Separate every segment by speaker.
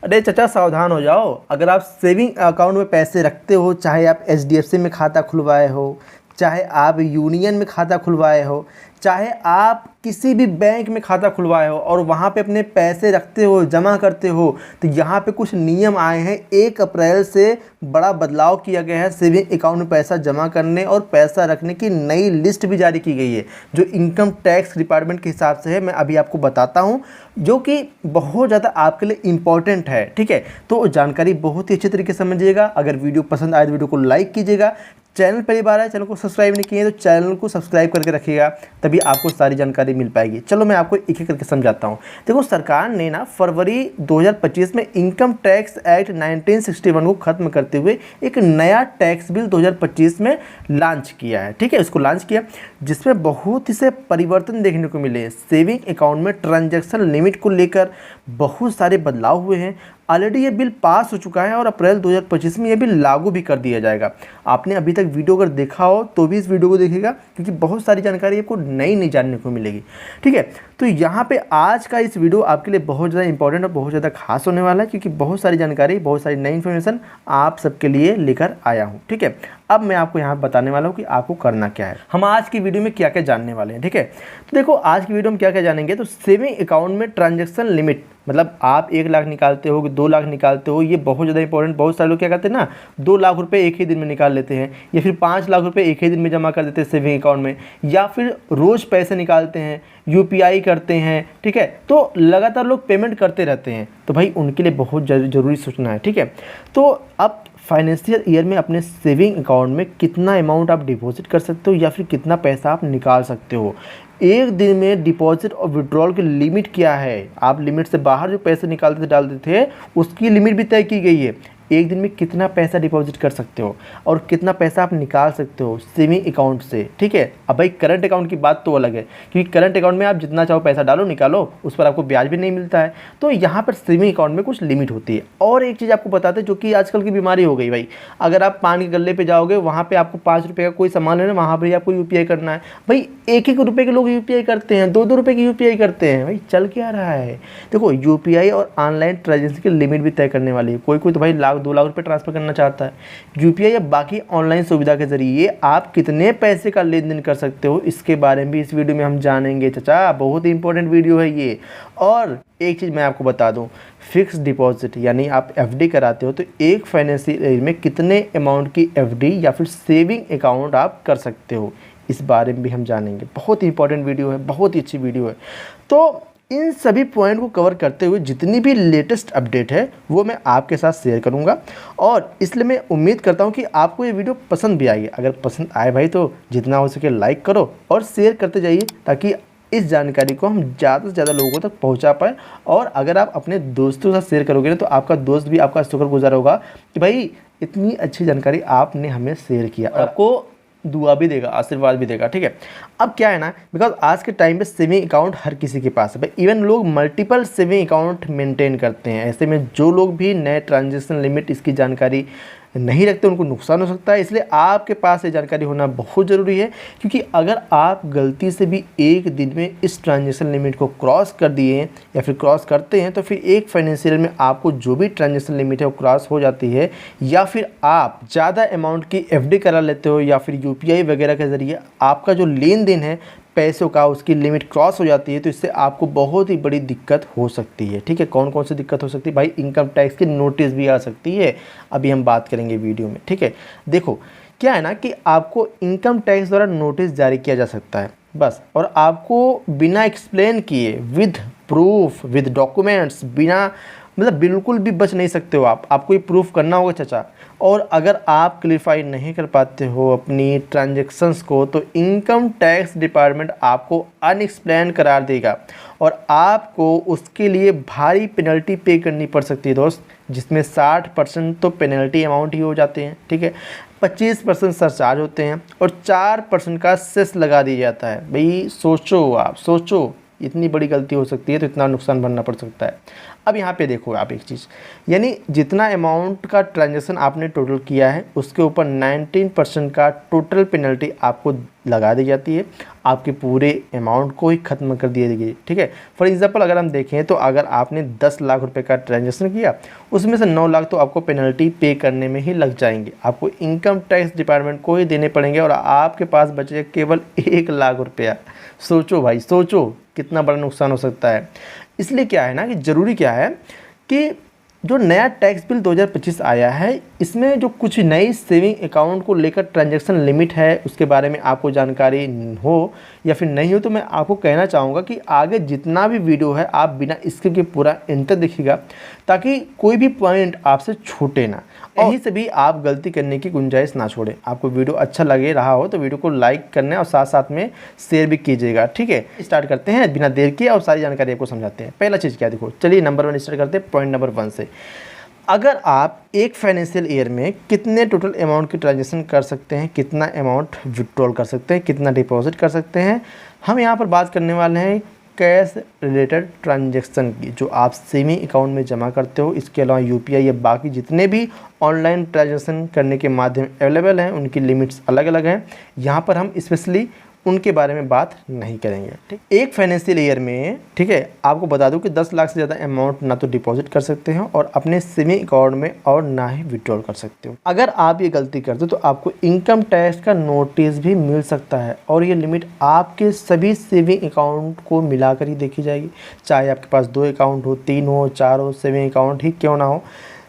Speaker 1: अरे चाचा सावधान हो जाओ। अगर आप सेविंग अकाउंट में पैसे रखते हो, चाहे आप एचडीएफसी में खाता खुलवाए हो, चाहे आप यूनियन में खाता खुलवाए हो, चाहे आप किसी भी बैंक में खाता खुलवाए हो और वहाँ पे अपने पैसे रखते हो, जमा करते हो, तो यहाँ पे कुछ नियम आए हैं। 1 अप्रैल से बड़ा बदलाव किया गया है। सेविंग अकाउंट में पैसा जमा करने और पैसा रखने की नई लिस्ट भी जारी की गई है, जो इनकम टैक्स डिपार्टमेंट के हिसाब से है। मैं अभी आपको बताता हूँ, जो कि बहुत ज़्यादा आपके लिए इम्पॉर्टेंट है। ठीक है, तो जानकारी बहुत ही अच्छे तरीके से समझिएगा। अगर वीडियो पसंद आए तो वीडियो को लाइक कीजिएगा। चैनल पहली बार है, चैनल को सब्सक्राइब नहीं किए तो चैनल को सब्सक्राइब करके रखिएगा, तभी आपको सारी जानकारी मिल पाएगी। चलो मैं आपको एक एक करके समझाता हूँ। देखो, सरकार ने ना फरवरी 2025 में इनकम टैक्स एक्ट 1961 को ख़त्म करते हुए एक नया टैक्स बिल 2025 में लॉन्च किया है। ठीक है, इसको लॉन्च किया, जिसमें बहुत से परिवर्तन देखने को मिले हैं। सेविंग अकाउंट में ट्रांजैक्शन लिमिट को लेकर बहुत सारे बदलाव हुए हैं। ऑलरेडी ये बिल पास हो चुका है और अप्रैल 2025 में ये बिल लागू भी कर दिया जाएगा। आपने अभी तक वीडियो अगर देखा हो तो भी इस वीडियो को देखिएगा, क्योंकि बहुत सारी जानकारी आपको नई जानने को मिलेगी। ठीक है, तो यहाँ पे आज का इस वीडियो आपके लिए बहुत ज़्यादा इंपॉर्टेंट और बहुत ज़्यादा खास होने वाला है, क्योंकि बहुत सारी जानकारी, बहुत सारी नई इन्फॉर्मेशन आप सबके लिए लेकर आया हूँ। ठीक है, अब मैं आपको यहाँ बताने वाला हूँ कि आपको करना क्या है। हम आज की वीडियो में क्या क्या जानने वाले हैं। ठीक है, तो देखो आज की वीडियो में क्या क्या जानेंगे। तो सेविंग अकाउंट में ट्रांजैक्शन लिमिट, मतलब आप 1 लाख निकालते हो कि 2 लाख निकालते हो, ये बहुत ज़्यादा इंपॉर्टेंट। बहुत सारे लोग क्या करते हैं ना, 2 लाख रुपए एक ही दिन में निकाल लेते हैं, या फिर 5 लाख रुपए एक ही दिन में जमा कर देते हैं सेविंग अकाउंट में, या फिर रोज़ पैसे निकालते हैं, यूपीआई करते हैं। ठीक है, तो लगातार लोग पेमेंट करते रहते हैं, तो भाई उनके लिए बहुत ज़रूरी सोचना है। ठीक है, तो अब फाइनेंशियल ईयर में अपने सेविंग अकाउंट में कितना अमाउंट आप डिपॉजिट कर सकते हो या फिर कितना पैसा आप निकाल सकते हो। एक दिन में डिपॉजिट और विड्रॉल की लिमिट क्या है, आप लिमिट से बाहर जो पैसे निकालते थे डालते थे, उसकी लिमिट भी तय की गई है। एक दिन में कितना पैसा डिपॉजिट कर सकते हो और कितना पैसा आप निकाल सकते हो सेविंग अकाउंट से। ठीक है, अब भाई करंट अकाउंट की बात तो अलग है, क्योंकि करंट अकाउंट में आप जितना चाहो पैसा डालो निकालो, उस पर आपको ब्याज भी नहीं मिलता है। तो यहाँ पर सेविंग अकाउंट में कुछ लिमिट होती है। और एक चीज़ आपको बताते हैं, जो कि आजकल की बीमारी हो गई भाई, अगर आप पान के गल्ले पर जाओगे, वहाँ पर आपको 5 रुपये का कोई सामान लेना, वहाँ पर ही आपको यूपीआई करना है। भाई 1-1 रुपये के लोग यूपीआई करते हैं, 2-2 रुपये की यूपीआई करते हैं। भाई चल क्या रहा है। देखो, यूपीआई और ऑनलाइन ट्रांजेक्शन की लिमिट भी तय करने वाली है। कोई तो भाई 1-2 लाख रुपए ट्रांसफर करना चाहता है। यूपीआई या बाकी ऑनलाइन सुविधा के जरिए आप कितने पैसे का लेन देन कर सकते हो, इसके बारे में भी इस वीडियो में हम जानेंगे। चाचा बहुत ही इंपॉर्टेंट वीडियो है ये। और एक चीज़ मैं आपको बता दूं, फिक्स डिपॉजिट यानी आप एफडी कराते हो, तो एक फाइनेंशियल ईयर में कितने अमाउंट की एफडी या फिर सेविंग अकाउंट आप कर सकते हो, इस बारे में भी हम जानेंगे। बहुत ही इंपॉर्टेंट वीडियो है, बहुत ही अच्छी वीडियो है। तो इन सभी पॉइंट को कवर करते हुए जितनी भी लेटेस्ट अपडेट है वो मैं आपके साथ शेयर करूंगा, और इसलिए मैं उम्मीद करता हूं कि आपको ये वीडियो पसंद भी आएगी। अगर पसंद आए भाई तो जितना हो सके लाइक करो और शेयर करते जाइए, ताकि इस जानकारी को हम ज़्यादा से ज़्यादा लोगों तक पहुंचा पाएँ। और अगर आप अपने दोस्तों के साथ शेयर करोगे ना, तो आपका दोस्त भी आपका शुक्रगुजार होगा कि भाई इतनी अच्छी जानकारी आपने हमें शेयर किया, और आपको दुआ भी देगा, आशीर्वाद भी देगा। ठीक है, अब क्या है ना, बिकॉज आज के टाइम पे सेविंग अकाउंट हर किसी के पास है भाई। इवन लोग मल्टीपल सेविंग अकाउंट मेंटेन करते हैं। ऐसे में जो लोग भी नए ट्रांजैक्शन लिमिट इसकी जानकारी नहीं रखते, उनको नुकसान हो सकता है। इसलिए आपके पास ये जानकारी होना बहुत ज़रूरी है, क्योंकि अगर आप गलती से भी एक दिन में इस ट्रांजैक्शन लिमिट को क्रॉस कर दिए या फिर क्रॉस करते हैं, तो फिर एक फाइनेंशियल में आपको जो भी ट्रांजैक्शन लिमिट है वो क्रॉस हो जाती है, या फिर आप ज़्यादा अमाउंट की एफडी करा लेते हो, या फिर यूपीआई वगैरह के ज़रिए आपका जो लेन देन है पैसों का, उसकी लिमिट क्रॉस हो जाती है, तो इससे आपको बहुत ही बड़ी दिक्कत हो सकती है। ठीक है, कौन कौन सी दिक्कत हो सकती है भाई, इनकम टैक्स की नोटिस भी आ सकती है, अभी हम बात करेंगे वीडियो में। ठीक है, देखो क्या है ना कि आपको इनकम टैक्स द्वारा नोटिस जारी किया जा सकता है बस, और आपको बिना एक्सप्लेन किए, विद प्रूफ, विद डॉक्यूमेंट्स, बिना मतलब बिल्कुल भी बच नहीं सकते हो आप, आपको ये प्रूफ करना होगा चाचा। और अगर आप क्लियरफाई नहीं कर पाते हो अपनी ट्रांजैक्शंस को, तो इनकम टैक्स डिपार्टमेंट आपको अनएक्सप्लेन करार देगा, और आपको उसके लिए भारी पेनल्टी पे करनी पड़ सकती है दोस्त, जिसमें 60% तो पेनल्टी अमाउंट ही हो जाते हैं। ठीक है, 25% सरचार्ज होते हैं, और 4% का सेस लगा दिया जाता है। भाई सोचो, आप सोचो, इतनी बड़ी गलती हो सकती है तो इतना नुकसान भरना पड़ सकता है। अब यहाँ पे देखो आप एक चीज़, यानी जितना अमाउंट का ट्रांजैक्शन आपने टोटल किया है, उसके ऊपर 19% का टोटल पेनल्टी आपको लगा दी जाती है, आपके पूरे अमाउंट को ही ख़त्म कर दिया गई। ठीक है, फॉर एग्जांपल अगर हम देखें तो अगर आपने 10 लाख रुपए का ट्रांजैक्शन किया, उसमें से 9 लाख तो आपको पेनल्टी पे करने में ही लग जाएंगे, आपको इनकम टैक्स डिपार्टमेंट को ही देने पड़ेंगे और आपके पास बचेगा केवल 1 लाख रुपया। सोचो भाई, सोचो कितना बड़ा नुकसान हो सकता है। इसलिए क्या है ना कि ज़रूरी क्या है कि जो नया टैक्स बिल 2025 आया है, इसमें जो कुछ नई सेविंग अकाउंट को लेकर ट्रांजैक्शन लिमिट है, उसके बारे में आपको जानकारी हो या फिर नहीं हो, तो मैं आपको कहना चाहूँगा कि आगे जितना भी वीडियो है आप बिना स्किप के पूरा एंड तक देखिएगा, ताकि कोई भी पॉइंट आपसे छूटे ना, यहीं से भी आप गलती करने की गुंजाइश ना छोड़ें। आपको वीडियो अच्छा लगे रहा हो तो वीडियो को लाइक करना और साथ साथ में शेयर भी कीजिएगा। ठीक है, स्टार्ट करते हैं बिना देर किए और सारी जानकारी आपको समझाते हैं। पहला चीज़ क्या, देखो चलिए नंबर 1 स्टार्ट करते हैं, पॉइंट नंबर 1 से। अगर आप एक फाइनेंशियल ईयर में कितने टोटल अमाउंट की ट्रांजेक्शन कर सकते हैं, कितना अमाउंट विड्रॉल कर सकते हैं, कितना डिपॉजिट कर सकते हैं, हम यहाँ पर बात करने वाले हैं कैश रिलेटेड ट्रांजैक्शन की, जो आप सेविंग अकाउंट में जमा करते हो। इसके अलावा यूपीआई या बाकी जितने भी ऑनलाइन ट्रांजैक्शन करने के माध्यम अवेलेबल हैं, उनकी लिमिट्स अलग अलग हैं। यहाँ पर हम स्पेशली उनके बारे में बात नहीं करेंगे। ठीक, एक फाइनेंशियल ईयर में, ठीक है, आपको बता दूं कि 10 लाख से ज़्यादा अमाउंट ना तो डिपॉजिट कर सकते हो और अपने सेविंग अकाउंट में, और ना ही विड्रॉल कर सकते हो। अगर आप ये गलती करते हो तो आपको इनकम टैक्स का नोटिस भी मिल सकता है, और ये लिमिट आपके सभी सेविंग अकाउंट को मिलाकर ही देखी जाएगी। चाहे आपके पास 2 अकाउंट हो, 3 हो, 4 हो, सेविंग अकाउंट ही क्यों ना हो,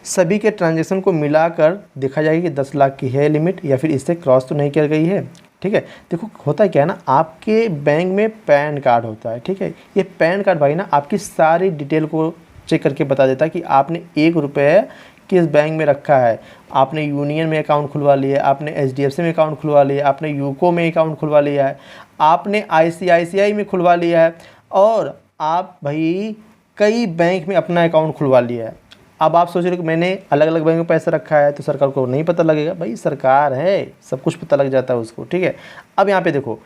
Speaker 1: सभी के ट्रांजेक्शन को मिलाकर देखा जाएगा कि 10 लाख की है लिमिट या फिर इससे क्रॉस तो नहीं कर गई है। ठीक है, देखो होता क्या है ना, आपके बैंक में पैन कार्ड होता है। ठीक है, ये पैन कार्ड भाई ना आपकी सारी डिटेल को चेक करके बता देता है कि आपने 1 रुपये किस बैंक में रखा है। आपने यूनियन में अकाउंट खुलवा लिया, आपने एचडीएफसी में अकाउंट खुलवा लिया, आपने यूको में अकाउंट खुलवा लिया है, आपने आईसीआईसीआई में खुलवा लिया है, और आप भाई कई बैंक में अपना अकाउंट खुलवा लिया है। अब आप सोच रहे हो कि मैंने अलग अलग बैंक में पैसा रखा है तो सरकार को नहीं पता लगेगा। भाई सरकार है, सब कुछ पता लग जाता है उसको। ठीक है, अब यहाँ पे देखो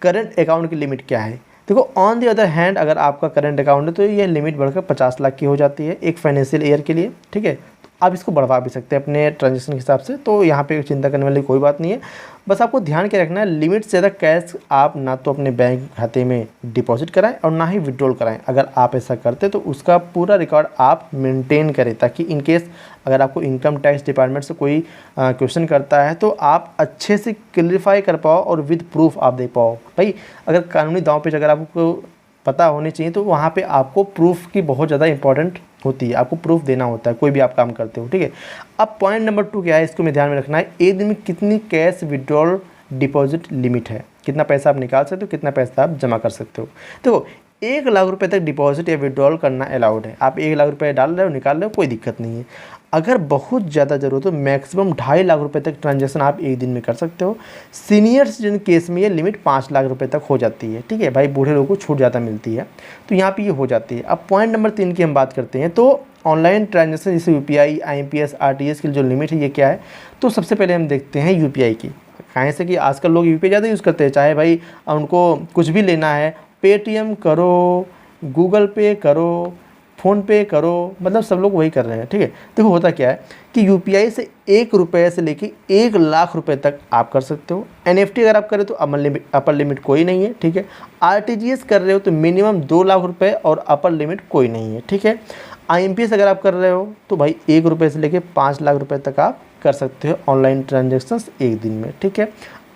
Speaker 1: करंट अकाउंट की लिमिट क्या है। देखो ऑन दी अदर हैंड, अगर आपका करंट अकाउंट है तो ये लिमिट बढ़कर 50 लाख की हो जाती है एक फाइनेंशियल ईयर के लिए। ठीक है, आप इसको बढ़वा भी सकते हैं अपने ट्रांजेक्शन के हिसाब से, तो यहाँ पे चिंता करने वाली कोई बात नहीं है। बस आपको ध्यान क्या रखना है, लिमिट से ज़्यादा कैश आप ना तो अपने बैंक खाते में डिपॉजिट कराएं और ना ही विड्रॉल कराएं। अगर आप ऐसा करते तो उसका पूरा रिकॉर्ड आप मेंटेन करें, ताकि इन केस अगर आपको इनकम टैक्स डिपार्टमेंट से कोई क्वेश्चन करता है तो आप अच्छे से क्लियरिफाई कर पाओ और विद प्रूफ आप दे पाओ। भाई अगर कानूनी दांव पेच अगर आपको पता होनी चाहिए तो वहाँ पे आपको प्रूफ की बहुत ज़्यादा इंपॉर्टेंट होती है, आपको प्रूफ देना होता है कोई भी आप काम करते हो। ठीक है, अब पॉइंट नंबर 2 क्या है, इसको में ध्यान में रखना है। एक दिन में कितनी कैश विड्रॉल डिपॉजिट लिमिट है, कितना पैसा आप निकाल सकते हो, कितना पैसा आप जमा कर सकते हो। देखो 1 लाख रुपए तक डिपॉजिट या विड्रॉल करना अलाउड है। आप 1 लाख रुपए डाल रहे हो, निकाल रहे हो, कोई दिक्कत नहीं है। अगर बहुत ज़्यादा ज़रूरत हो मैक्सिमम 2.5 लाख रुपए तक ट्रांजैक्शन आप एक दिन में कर सकते हो। सीनियर सिटीजन केस में ये लिमिट 5 लाख रुपए तक हो जाती है। ठीक है भाई, बूढ़े लोगों को छूट ज़्यादा मिलती है, तो यहाँ पे ये हो जाती है। अब पॉइंट नंबर 3 की हम बात करते हैं, तो ऑनलाइन ट्रांजैक्शन जैसे यूपीआई, आईएमपीएस, आरटीजीएस की जो लिमिट है ये क्या है। तो सबसे पहले हम देखते हैं यूपीआई की। कहाँ से कि आजकल लोग यूपीआई ज़्यादा यूज़ करते हैं, चाहे भाई उनको कुछ भी लेना है, पेटीएम करो, गूगल पे करो, फ़ोन पे करो, मतलब सब लोग वही कर रहे हैं। ठीक है, देखो होता क्या है कि यूपीआई से 1 रुपये से लेके 1 लाख रुपए तक आप कर सकते हो। एनएफटी अगर आप करें तो अपर लिमिट कोई नहीं है। ठीक है, आरटीजीएस कर रहे हो तो मिनिमम 2 लाख रुपए और अपर लिमिट कोई नहीं है। ठीक है, आईएमपीएस अगर आप कर रहे हो तो भाई 1 रुपये से लेके 5 लाख रुपए तक आप कर सकते हो ऑनलाइन ट्रांजेक्शन्स एक दिन में। ठीक है,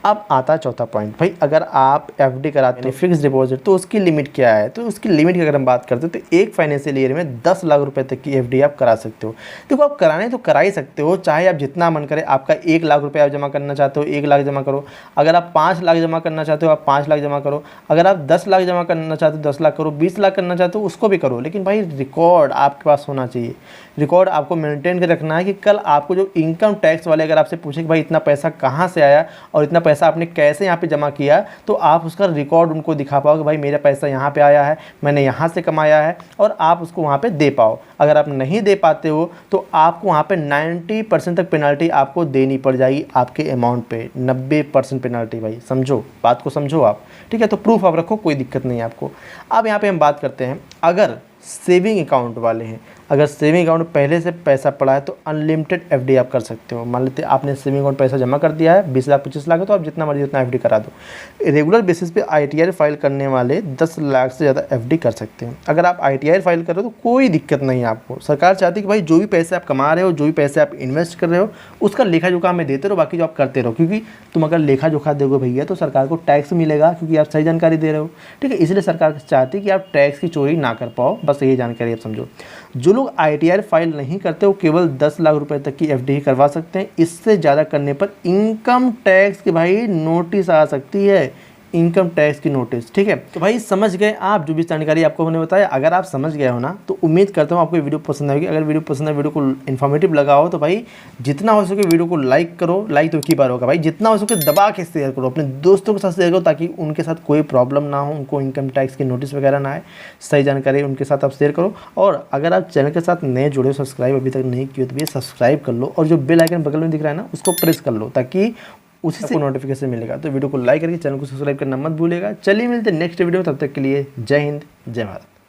Speaker 1: अब आता है चौथा पॉइंट, भाई अगर आप एफडी कराते हैं फिक्स डिपॉजिट तो उसकी लिमिट क्या है। तो उसकी लिमिट की अगर हम बात करते हैं तो एक फाइनेंशियल ईयर में 10 लाख रुपए तक की एफडी आप करा सकते हो। देखो आप कराने तो करा ही सकते हो, चाहे आप जितना मन करे। आपका 1 लाख रुपये आप जमा करना चाहते हो 1 लाख जमा करो, अगर आप 5 लाख जमा करना चाहते हो आप 5 लाख जमा करो, अगर आप 10 लाख जमा करना चाहते हो 10 लाख करो, 20 लाख करना चाहते हो उसको भी करो। लेकिन भाई रिकॉर्ड आपके पास होना चाहिए, रिकॉर्ड आपको मेंटेन कर रखना है कि कल आपको जो इनकम टैक्स वाले अगर आपसे पूछे कि भाई इतना पैसा कहाँ से आया और इतना पैसा आपने कैसे यहाँ पे जमा किया, तो आप उसका रिकॉर्ड उनको दिखा पाओ कि भाई मेरा पैसा यहाँ पे आया है, मैंने यहाँ से कमाया है, और आप उसको वहाँ पे दे पाओ। अगर आप नहीं दे पाते हो तो आपको वहाँ पे 90% तक पेनल्टी आपको देनी पड़ जाएगी आपके अमाउंट पे, 90% पेनल्टी। भाई समझो, बात को समझो आप। ठीक है, तो प्रूफ आप रखो, कोई दिक्कत नहीं है आपको। अब यहाँ पर हम बात करते हैं, अगर सेविंग अकाउंट वाले हैं, अगर सेविंग अकाउंट में पहले से पैसा पड़ा है तो अनलिमिटेड एफडी आप कर सकते हो। मान लेते आपने सेविंग अकाउंट पैसा जमा कर दिया है 20 लाख 25 लाख है, तो आप जितना मर्जी उतना एफडी करा दो। रेगुलर बेसिस पे आईटीआर फाइल करने वाले 10 लाख से ज़्यादा एफडी कर सकते हैं। अगर आप आईटीआर फाइल कर रहे हो तो कोई दिक्कत नहीं है आपको। सरकार चाहती है कि भाई जो भी पैसे आप कमा रहे हो, जो भी पैसे आप इन्वेस्ट कर रहे हो, उसका लेखा जोखा हमें देते रहो, बाकी जो आप करते रहो, क्योंकि तुम अगर लेखा जोखा दोगे भैया तो सरकार को टैक्स मिलेगा, क्योंकि आप सही जानकारी दे रहे हो। ठीक है, इसलिए सरकार चाहती है कि आप टैक्स की चोरी ना कर पाओ, बस यही जानकारी आप समझो। जो लोग आईटीआर फाइल नहीं करते वो केवल 10 लाख रुपए तक की एफडी ही करवा सकते हैं। इससे ज़्यादा करने पर इनकम टैक्स की भाई नोटिस आ सकती है, इनकम टैक्स की नोटिस। ठीक है, तो भाई समझ गए आप जो भी जानकारी आपको मैंने बताया। अगर आप समझ गए हो ना तो उम्मीद करता हूँ आपको ये वीडियो पसंद आएगी। अगर वीडियो पसंद है, वीडियो को इन्फॉर्मेटिव लगा हो तो भाई जितना हो सके वीडियो को लाइक करो। लाइक तो एक ही बार होगा भाई, जितना हो सके दबा के शेयर करो, अपने दोस्तों के साथ शेयर करो, ताकि उनके साथ कोई प्रॉब्लम ना हो, उनको इनकम टैक्स की नोटिस वगैरह ना आए। सही जानकारी उनके साथ आप शेयर करो। और अगर आप चैनल के साथ नए जुड़े हो, सब्सक्राइब अभी तक नहीं किए तो भैया सब्सक्राइब कर लो, और जो बेल आइकन बगल में दिख रहा है ना उसको प्रेस कर लो, ताकि उसी से नोटिफिकेशन मिलेगा। तो वीडियो को लाइक करके चैनल को सब्सक्राइब करना मत भूलिएगा। चलिए मिलते हैं नेक्स्ट वीडियो में, तब तक के लिए जय हिंद जय भारत।